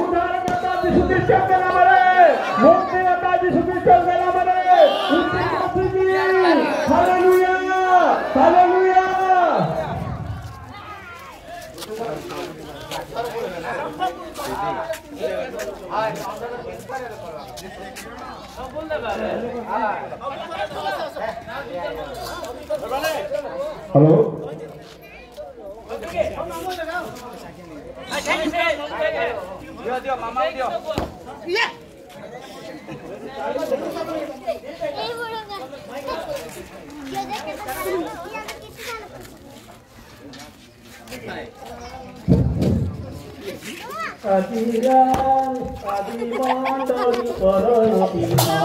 उद्धारकर्ता यीशु ख्रीष्टଙ୍କ ନାମରେ ମୁକ୍ତିଦାତା ଯୀଶୁ ଖ୍ରୀଷ୍ଟଙ୍କ ନାମରେ ହାଲେଲୁୟା ହାଲେଲୁୟା। हेलो दियो मामा दियो Adiran adiman dari Parabima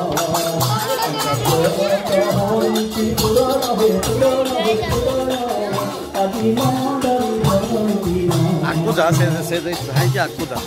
Aku dah saya aku dah.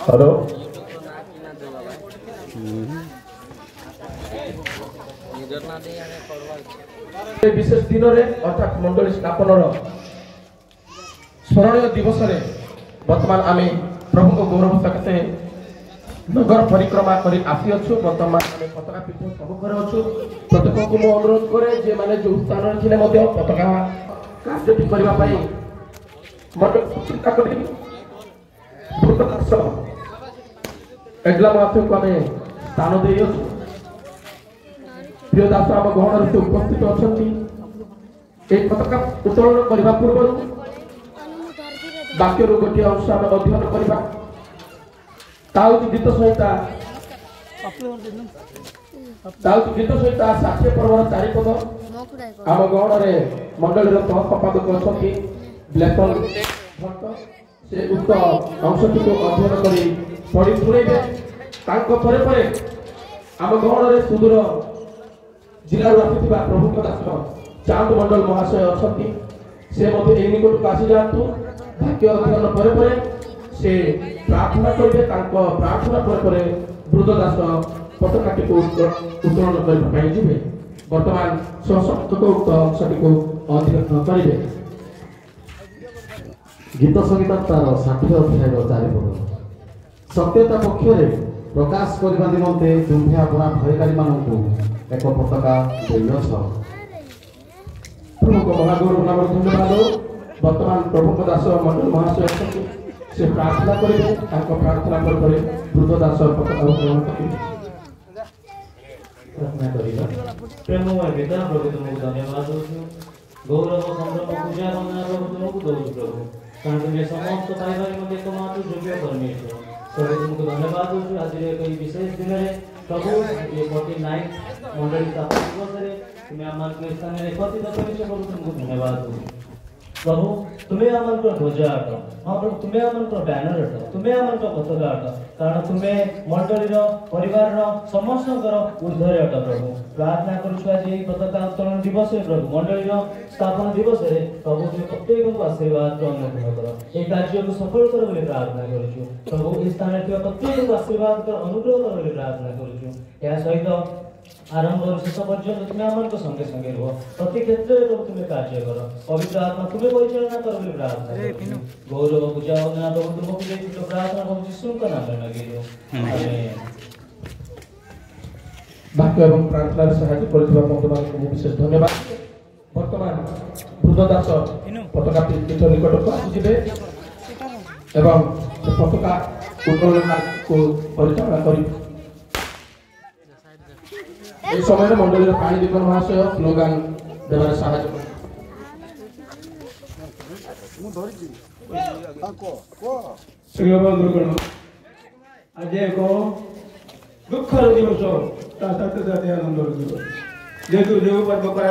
Hello विशेष दिन में अर्थात मंडली स्थापन स्मरणीय दिवस बर्तमान आम प्रभु गौरव सकाशे नगर परिक्रमा कर आसी अच्छु। बर्तमान आम पताका पीठ सम्मुखें अच्छु। प्रत्येक को मु अनुरोध करे जे माने जो स्थान थे पताका कार्यटी करने चिंता कर एग्ला माफी को आम स्थान दे प्रिय दास आम गहन से उपस्थित अच्छा। एक पताका उत्तोलन करने पूर्व वाक्य गोटे अंश आम अध्ययन करवा गीत संहिता गीत संहिता 60 पर्वर 4 पद आम गहन मंडल संपादक अच्छा ब्लैकल भट्ट से उक्त अंशटी को अध्ययन कर पढ़ी शुणेबे। परे आम गहन सुदूर जिलू आसी प्रभु दास चांद मंडल महाशय अच्छा से निकट को आसी जातु। वाक्य अध्ययन परे से प्रार्थना करेंगे। प्रार्थना परे वृद्धदास पताकाटी को उत्तोलन करने बर्तमान सशक्त उक्त अंशटी को अध्ययन करेंगे। गीत संहिता तार 60 अध्याय 4 पद सत्यता पक्षरे प्रकाश करने निमंते तुम्हें अपना भयकारी मानू एक पताका देछ। प्रभु को महागौरव नाम धन्यवाद। वर्तमान प्रभु दास मंडल महाशय से प्रार्थना करेंगे। प्रार्थना पर वृद्ध दास पताका ग्रहण करेंगे। प्रेम पिता प्रभु तुमको धन्यवाद दूँ। गौरव संभ्रम पूजा वंदना प्रभु तुमको दौर प्रभु कारण तुम्हें समस्त पाइबार मत एकमात्र योग्य परमेश्वर प्रभु तुमको धन्यवाद दूँ। आज एक विशेष दिन में प्रभु ये 49 मंडली स्थापना दिवस तुम्हें आम स्थान में एकत्रित कर प्रभु तुमको धन्यवाद दूँ। प्रभु तुम्हें आम ध्वज अट। हाँ प्रभु तुम्हें आम बैनर अट। तुम्हें आम पताका अट कारण तुम्हें मंडलीर परिवार समस्त ऊर्धरे अट। प्रभु प्रार्थना करुँ पताका उत्तोलन दिवस प्रभु मंडलीर स्थापना दिवस प्रभु तुम्हें प्रत्येक को आशीर्वाद अनुग्रह कर ये कार्य को सफल कर बोली प्रार्थना करुँ। प्रभु इस स्थान में प्रत्येक को आशीर्वाद कर अनुग्रह कर बोली प्रार्थना करुँ। या सहित आरंभ और शेष पर्यंत तुम्हें आम संगे संगे रुह प्रति क्षेत्र में प्रभु तुम्हें कार्य कर पवित्र आत्मा तुम्हें परिचालना कर बोली प्रार्थना गौरव पूजा वंदना प्रभु तुमको प्रार्थना प्रभु यीशु का नाम में लगे आमेन। वाक्य एवं प्रार्थना सहायता करथिबा बंधुमान को विशेष धन्यवाद। वर्तमान वृद्धदास पताका पीठ निकट को आसीबे एवं पताका उत्तोलन को परिचालना करी इस समय मंडल पानी दीपन महाशय स्लोगान देवार साहाय्य आज एक दुखर दिवस आनंद दिवस जेहेतु जो पर्व कर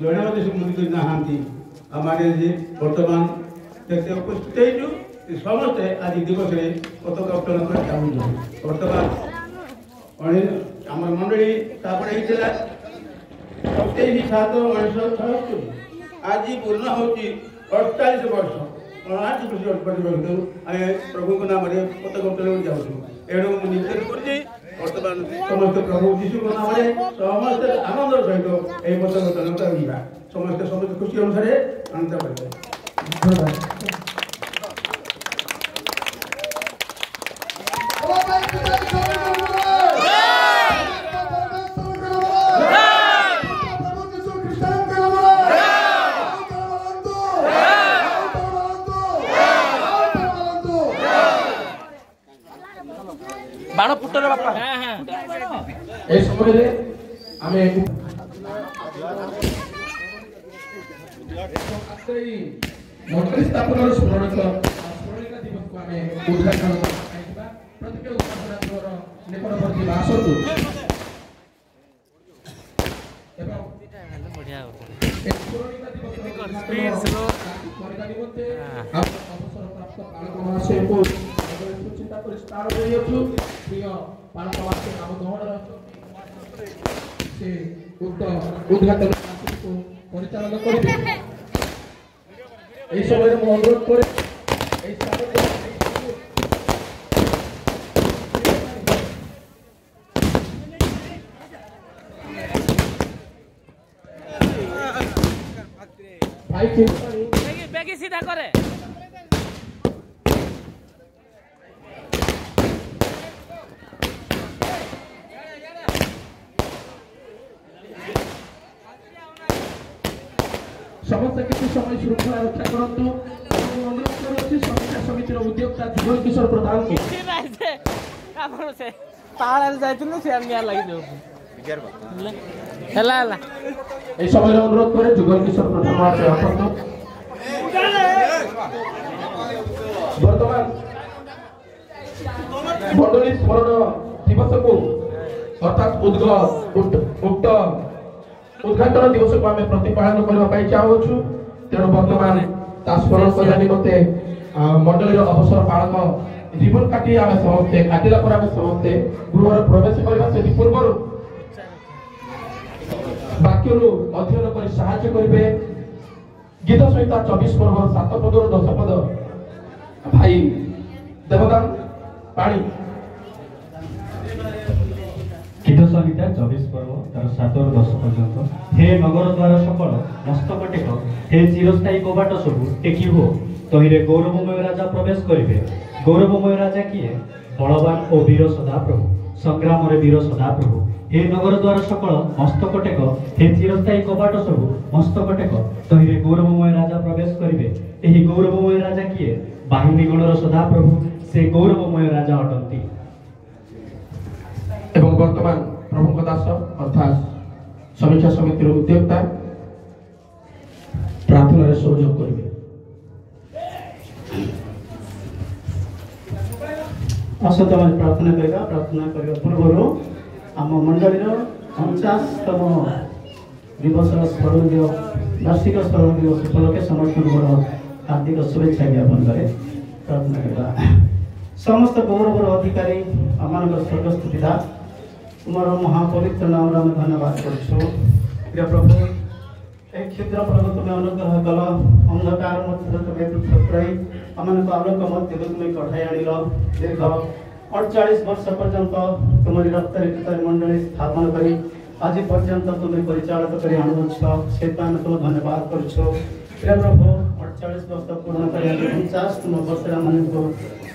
जड़े स्मृति नहांती आम बर्तमान उपस्थित समस्ते आज दिवस पताका उत्तोलन कर चाहूँ। बर्तमान मंडली स्थापना होता 27/7/1976 आज पूर्ण हो 48 वर्ष 29 प्रभु को नाम पताका उत्तोलन जाऊँ। एणु निर्देश कर समस्त प्रभु यीशु को नाम समस्त आनंद सहित यह पताका उत्तोलन कर समस्त खुशी अनुसार आनंद करें। बाण पुटर बापा ए समय आमे मंडली स्थापना स्मरणिका दिवस को आमे उद्घाटन करबा प्रत्येक उद्घाटनर निकटवर्ती आसतु एवं बढ़िया स्पीड स्लो करबा निमंते अवसर प्राप्त पालक महाशय को चिंता कर स्टार हो प्रिय पालक महाशय नाम गहन से उद्घाटन को परिचालन करेंगे। এই সময় मैं अनुरोध করে এই भाई बैग सीधा करे ସମିତିର ଉଦ୍ୟୋକ୍ତା ଜୀବନ କିଶୋର ପ୍ରଧାନଙ୍କୁ এই সময় অনুরোধ করে যুগল কিশোর প্রধান মহাশয় আপাতত বর্তমান মন্ডলী স্মরণ দিবসକୁ অর্থাৎ উক্ত উদ্ঘাটন দিবসକୁ ଆମେ ପ୍ରତିପାଳନ କରିବା ପାଇଁ ଚାହୁଁଛୁ। ତେଣୁ ବର୍ତ୍ତମାନ ତା ସ୍ମରଣ କରିବା ନିମନ୍ତେ ମଣ୍ଡଳୀର ଅବସର ପାଳକ ରିବନ କାଟି ଆମେ ସମସ୍ତେ କାଟିଲା ପରେ ଆମେ ସମସ୍ତେ ଗୃହରେ ପ୍ରବେଶ କରିବା। ସେଥି ପୂର୍ବରୁ ବାକ୍ୟରୁ ଅଧ୍ୟୟନ କରି ସାହାଯ୍ୟ କରିବେ ଗୀତ ସଂହିତା 24 ପର୍ବର 7 ପଦରୁ 10 ପଦ ଭାଇ ଦେବଦାନ ପାଣି। गीत संहिता 24 पर्व तार 7 ରୁ 10 पर्यंत। हे नगर द्वार सकल मस्तक टेक, हे चिरस्थायी कबाट सब टेकी हो, तहिरे गौरवमय राजा प्रवेश करिवे। गौरवमय राजा किए? बलवान ओ वीर सदा प्रभु, संग्राम रे वीर सदा प्रभु। हे नगर द्वार सकल मस्तक टेक, हे चिरस्थायी कबाट सब मस्तक टेक, तहिरे गौरवमय राजा प्रवेश करिवे। एही गौरवमय राजा किए? बाहिनी गणर सदा प्रभु, से गौरवमय राजा अटंती। এবং বর্তমান প্রভুঙ্ক দাস অর্থাৎ সমীক্ষা সমিতির উদ্যোক্তা প্রার্থনার সহযোগ করবে। असत प्रार्थना करवा। प्रार्थना करने पूर्व आम मंडल 49तम दिवस स्मरण दिवस वार्षिक स्मरण दिवस उपलक्षे समस्त हार्दिक शुभेच्छा ज्ञापन करे। प्रार्थना करवा। समस्त गौरवर अधिकारी आम स्वर्गस्थ पिता तुम महापवित्र नाम आम धन्यवाद करूँ। प्रिय प्रभु एक क्षुद्र प्रभु तुम्हें अनुग्रह कल अंधकार मध्य तुम्हें पृथ्वी आम आलोक मध्य तुम्हें कठाई आणल। दीर्घ 48 वर्ष पर्यंत तुम्हारी रक्तरित मंडली स्थापन करी आज पर्यंत तुम्हें परिचालित कर आणुछ से तुम धन्यवाद करूँ। प्रिय प्रभु 48 वर्ष पूर्ण कर 49तम वर्ष आम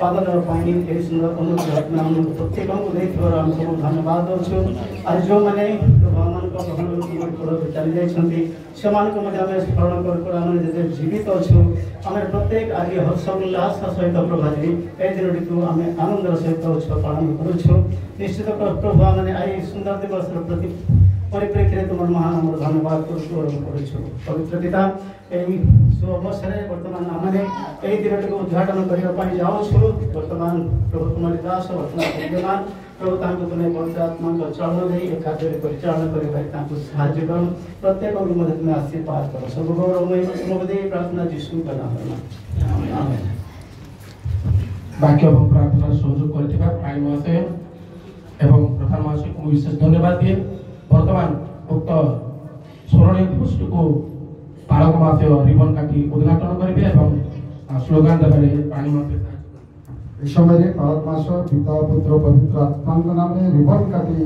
पादन पानी सुंदर अनुग्रह प्रत्येक को आम सब धन्यवाद दूँ। आज जो मैंने चली जाती से स्मरण कर जीवित अच्छु आम प्रत्येक आज हर्षोल्लास सहित प्रभा जी ए दिन को आम आनंदर सहित उत्सव पालन करूँ। निश्चित प्रभु मैंने आई सुंदर दिवस प्रति परिप्रेक्षी तुम महान धन्यवाद करूँ। पवित्र पिता यही शुभ अवसर बर्तमान आम यही दिन को उद्घाटन करने जाऊँ। बर्तमान प्रभु तुम्हारी दास बर्तमान विद्यमान प्रभु तुम्हें पवित्रात्मा चलन दे कार्य परिचालन करने साहाଯ୍य कर प्रत्येक तुम्हें आशीर्वाद कर सब गौरवमय तुमको दे प्रार्थना जीशु का नाम में आमेन। बाक्य और प्रार्थना सहयोग करथिबा पाई महाशय एवं प्रधान महाशय को विशेष धन्यवाद दिए। वर्तमान उक्त स्मरणीय दिवस को पालक महाशय रिबन काटी उद्घाटन करेंगे एवं स्लोगान देवे पानी महाशय इस समय पालक महाशय पिता पुत्र पवित्र आत्मा नाम रिबन काटी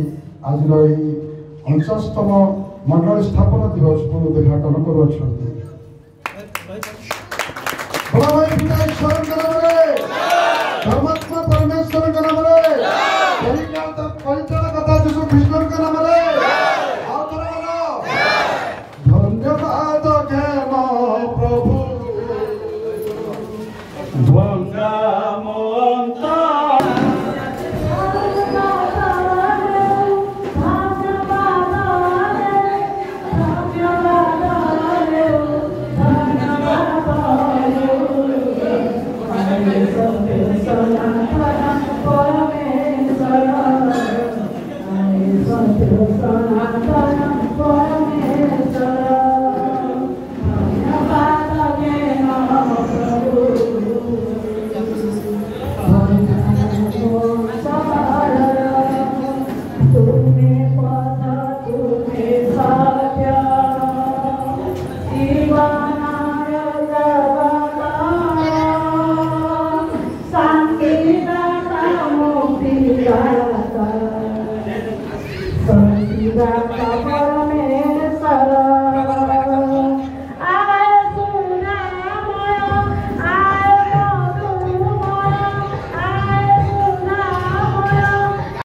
आज 49तम मंडल स्थापन दिवस को उद्घाटन करुँच। धर्मात्मा परमेश्वर के नाम कथा जीशु कृष्ण के नाम धन्यवाद ज्ञान प्रभु वंदना